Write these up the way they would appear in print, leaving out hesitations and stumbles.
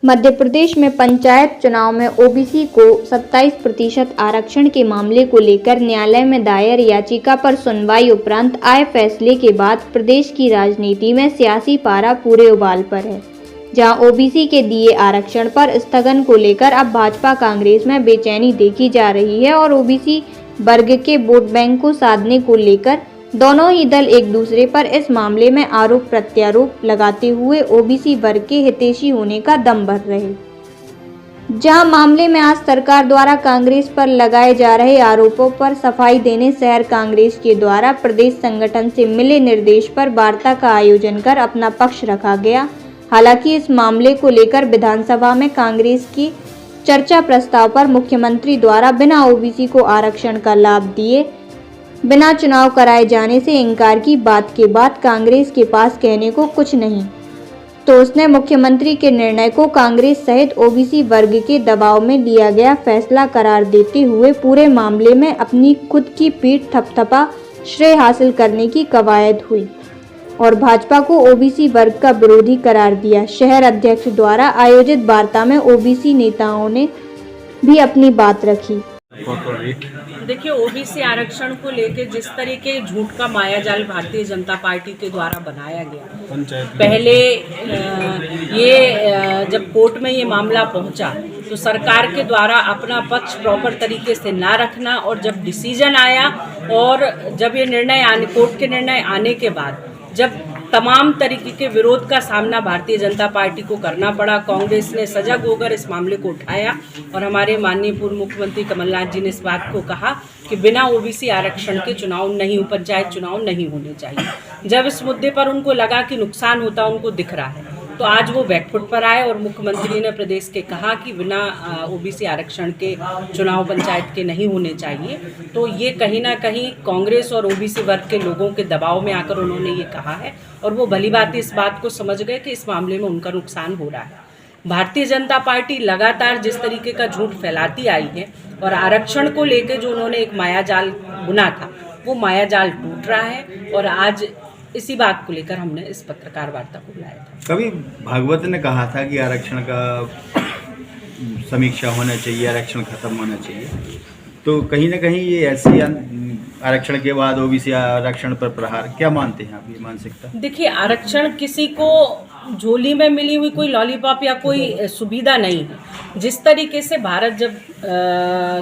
मध्य प्रदेश में पंचायत चुनाव में ओबीसी को 27% आरक्षण के मामले को लेकर न्यायालय में दायर याचिका पर सुनवाई उपरांत आए फैसले के बाद प्रदेश की राजनीति में सियासी पारा पूरे उबाल पर है। जहां ओबीसी के दिए आरक्षण पर स्थगन को लेकर अब भाजपा कांग्रेस में बेचैनी देखी जा रही है और ओबीसी वर्ग के वोट बैंक को साधने को लेकर दोनों ही दल एक दूसरे पर इस मामले में आरोप प्रत्यारोप लगाते हुए ओबीसी वर्ग के हितैषी होने का दम भर रहे। जहां मामले में आज सरकार द्वारा कांग्रेस पर लगाए जा रहे आरोपों पर सफाई देने शहर कांग्रेस के द्वारा प्रदेश संगठन से मिले निर्देश पर वार्ता का आयोजन कर अपना पक्ष रखा गया। हालांकि इस मामले को लेकर विधानसभा में कांग्रेस की चर्चा प्रस्ताव पर मुख्यमंत्री द्वारा बिना ओबीसी को आरक्षण का लाभ दिए बिना चुनाव कराए जाने से इनकार की बात के बाद कांग्रेस के पास कहने को कुछ नहीं, तो उसने मुख्यमंत्री के निर्णय को कांग्रेस सहित ओबीसी वर्ग के दबाव में लिया गया फैसला करार देते हुए पूरे मामले में अपनी खुद की पीठ थपथपा श्रेय हासिल करने की कवायद हुई और भाजपा को ओबीसी वर्ग का विरोधी करार दिया। शहर अध्यक्ष द्वारा आयोजित वार्ता में ओबीसी नेताओं ने भी अपनी बात रखी। देखिए, ओबीसी आरक्षण को लेकर जिस तरीके झूठ का मायाजाल भारतीय जनता पार्टी के द्वारा बनाया गया, पहले जब कोर्ट में ये मामला पहुंचा तो सरकार के द्वारा अपना पक्ष प्रॉपर तरीके से ना रखना और जब डिसीजन आया और जब ये निर्णय कोर्ट के निर्णय आने के बाद जब तमाम तरीके के विरोध का सामना भारतीय जनता पार्टी को करना पड़ा, कांग्रेस ने सजग होकर इस मामले को उठाया और हमारे माननीय पूर्व मुख्यमंत्री कमलनाथ जी ने इस बात को कहा कि बिना ओबीसी आरक्षण के पंचायत चुनाव नहीं होने चाहिए। जब इस मुद्दे पर उनको लगा कि नुकसान होता उनको दिख रहा है, तो आज वो बैकफुट पर आए और मुख्यमंत्री ने प्रदेश के कहा कि बिना ओबीसी आरक्षण के चुनाव पंचायत के नहीं होने चाहिए। तो ये कहीं ना कहीं कांग्रेस और ओबीसी वर्ग के लोगों के दबाव में आकर उन्होंने ये कहा है और वो भली भांति इस बात को समझ गए कि इस मामले में उनका नुकसान हो रहा है। भारतीय जनता पार्टी लगातार जिस तरीके का झूठ फैलाती आई है और आरक्षण को लेकर जो उन्होंने एक मायाजाल बुना था वो मायाजाल टूट रहा है और आज इसी बात को लेकर हमने इस पत्रकार वार्ता को बुलाया था। कभी भागवत ने कहा था कि आरक्षण का समीक्षा होना चाहिए, आरक्षण खत्म होना चाहिए, तो कहीं ना कहीं ये ऐसी आरक्षण के बाद ओबीसी आरक्षण पर प्रहार, क्या मानते हैं आप ये मानसिकता? देखिए, आरक्षण किसी को झोली में मिली हुई कोई लॉलीपॉप या कोई सुविधा नहीं है। जिस तरीके से भारत जब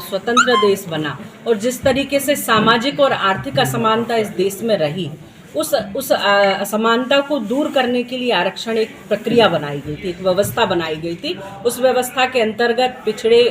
स्वतंत्र देश बना और जिस तरीके से सामाजिक और आर्थिक असमानता इस देश में रही, उस असमानता को दूर करने के लिए आरक्षण एक प्रक्रिया बनाई गई थी, एक व्यवस्था बनाई गई थी। उस व्यवस्था के अंतर्गत पिछड़े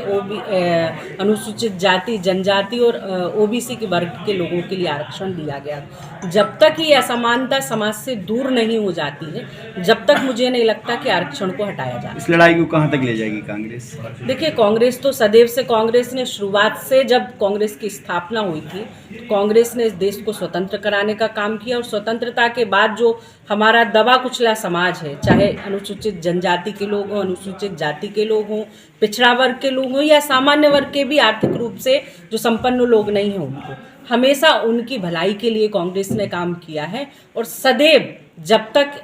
अनुसूचित जाति, जनजाति और ओबीसी के वर्ग के लोगों के लिए आरक्षण दिया गया। जब तक ये असमानता समाज से दूर नहीं हो जाती है, जब तक मुझे नहीं लगता कि आरक्षण को हटाया जाए। इस लड़ाई को कहाँ तक ले जाएगी कांग्रेस? देखिए, कांग्रेस तो सदैव से कांग्रेस ने शुरुआत से जब कांग्रेस की स्थापना हुई थी तो कांग्रेस ने इस देश को स्वतंत्र कराने का काम किया और स्वतंत्रता के बाद जो हमारा दबा कुचला समाज है, चाहे अनुसूचित जनजाति के लोग हों, अनुसूचित जाति के लोग हों, पिछड़ा वर्ग के लोग हों या सामान्य वर्ग के भी आर्थिक रूप से जो संपन्न लोग नहीं हैं, उनको हमेशा उनकी भलाई के लिए कांग्रेस ने काम किया है और सदैव जब तक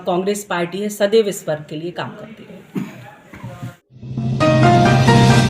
कांग्रेस पार्टी है सदैव इस वर्ग के लिए काम करती है।